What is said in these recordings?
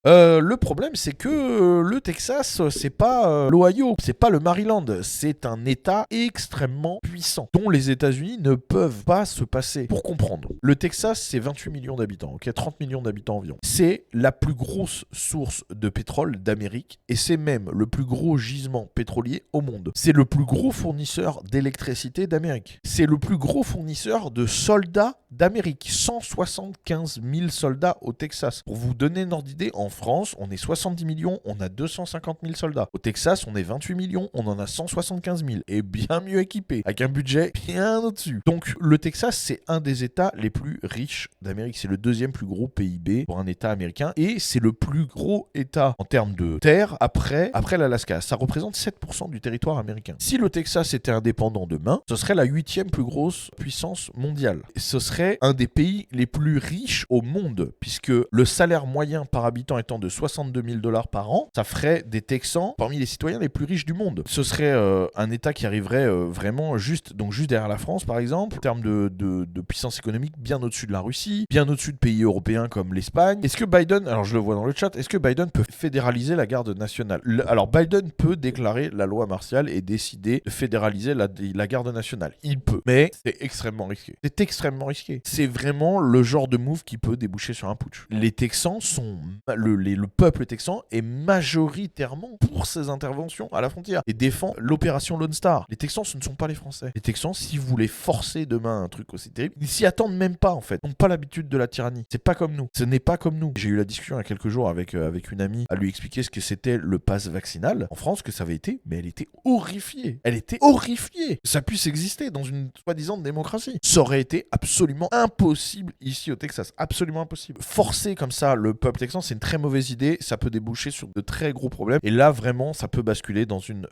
Le problème, c'est que le Texas, c'est pas l'Ohio, c'est pas le Maryland, c'est un État extrêmement puissant, dont les États-Unis ne peuvent pas se passer. Pour comprendre, le Texas, c'est 28 millions d'habitants, ok, 30 millions d'habitants environ. C'est la plus grosse source de pétrole d'Amérique, et c'est même le plus gros gisement pétrolier au monde. C'est le plus gros fournisseur d'électricité d'Amérique. C'est le plus gros fournisseur de soldats d'Amérique. 175 000 soldats au Texas. Pour vous donner une ordre d'idée, en France, on est 70 millions, on a 250 000 soldats. Au Texas, on est 28 millions, on en a 175 000. Et bien mieux équipés, avec un budget bien au-dessus. Donc, le Texas, c'est un des États les plus riches d'Amérique. C'est le deuxième plus gros PIB pour un État américain. Et c'est le plus gros État en termes de terre après l'Alaska. Ça représente 7% du territoire américain. Si le Texas était indépendant demain, ce serait la 8e plus grosse puissance mondiale. Et ce serait un des pays les plus riches au monde, puisque le salaire moyen par habitant étant de 62 000 $ par an, ça ferait des Texans parmi les citoyens les plus riches du monde. Ce serait un État qui arriverait vraiment juste derrière la France, par exemple, en termes de puissance économique, bien au-dessus de la Russie, bien au-dessus de pays européens comme l'Espagne. Est-ce que Biden, alors je le vois dans le chat, est-ce que Biden peut fédéraliser la garde nationale? Alors Biden peut déclarer la loi martiale et décider de fédéraliser la garde nationale. Il peut, mais c'est extrêmement risqué. C'est extrêmement risqué. C'est vraiment le genre de move qui peut déboucher sur un putsch. Les Texans sont... Le peuple texan est majoritairement pour ces interventions à la frontière et défend l'opération Lone Star. Les Texans, ce ne sont pas les Français. Les Texans, si vous voulez forcer demain un truc aussi terrible, ils s'y attendent même pas en fait. Ils n'ont pas l'habitude de la tyrannie. C'est pas comme nous. Ce n'est pas comme nous. J'ai eu la discussion il y a quelques jours avec une amie à lui expliquer ce que c'était le pass vaccinal en France, que ça avait été, mais elle était horrifiée. Elle était horrifiée que ça puisse exister dans une soi-disant démocratie. Ça aurait été absolument impossible ici au Texas. Absolument impossible. Forcer comme ça le peuple texan, c'est une très mauvaise idée. Ça peut déboucher sur de très gros problèmes. Et là, vraiment, ça peut basculer dans une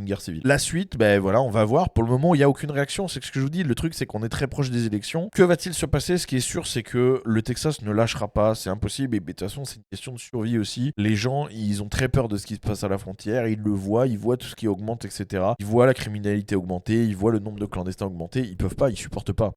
guerre civile. La suite, ben voilà, on va voir. Pour le moment, il n'y a aucune réaction. C'est ce que je vous dis. Le truc, c'est qu'on est très proche des élections. Que va-t-il se passer? Ce qui est sûr, c'est que le Texas ne lâchera pas. C'est impossible. Et de toute façon, c'est une question de survie aussi. Les gens, ils ont très peur de ce qui se passe à la frontière. Ils le voient. Ils voient tout ce qui augmente, etc. Ils voient la criminalité augmenter. Ils voient le nombre de clandestins augmenter. Ils peuvent pas. Ils supportent pas.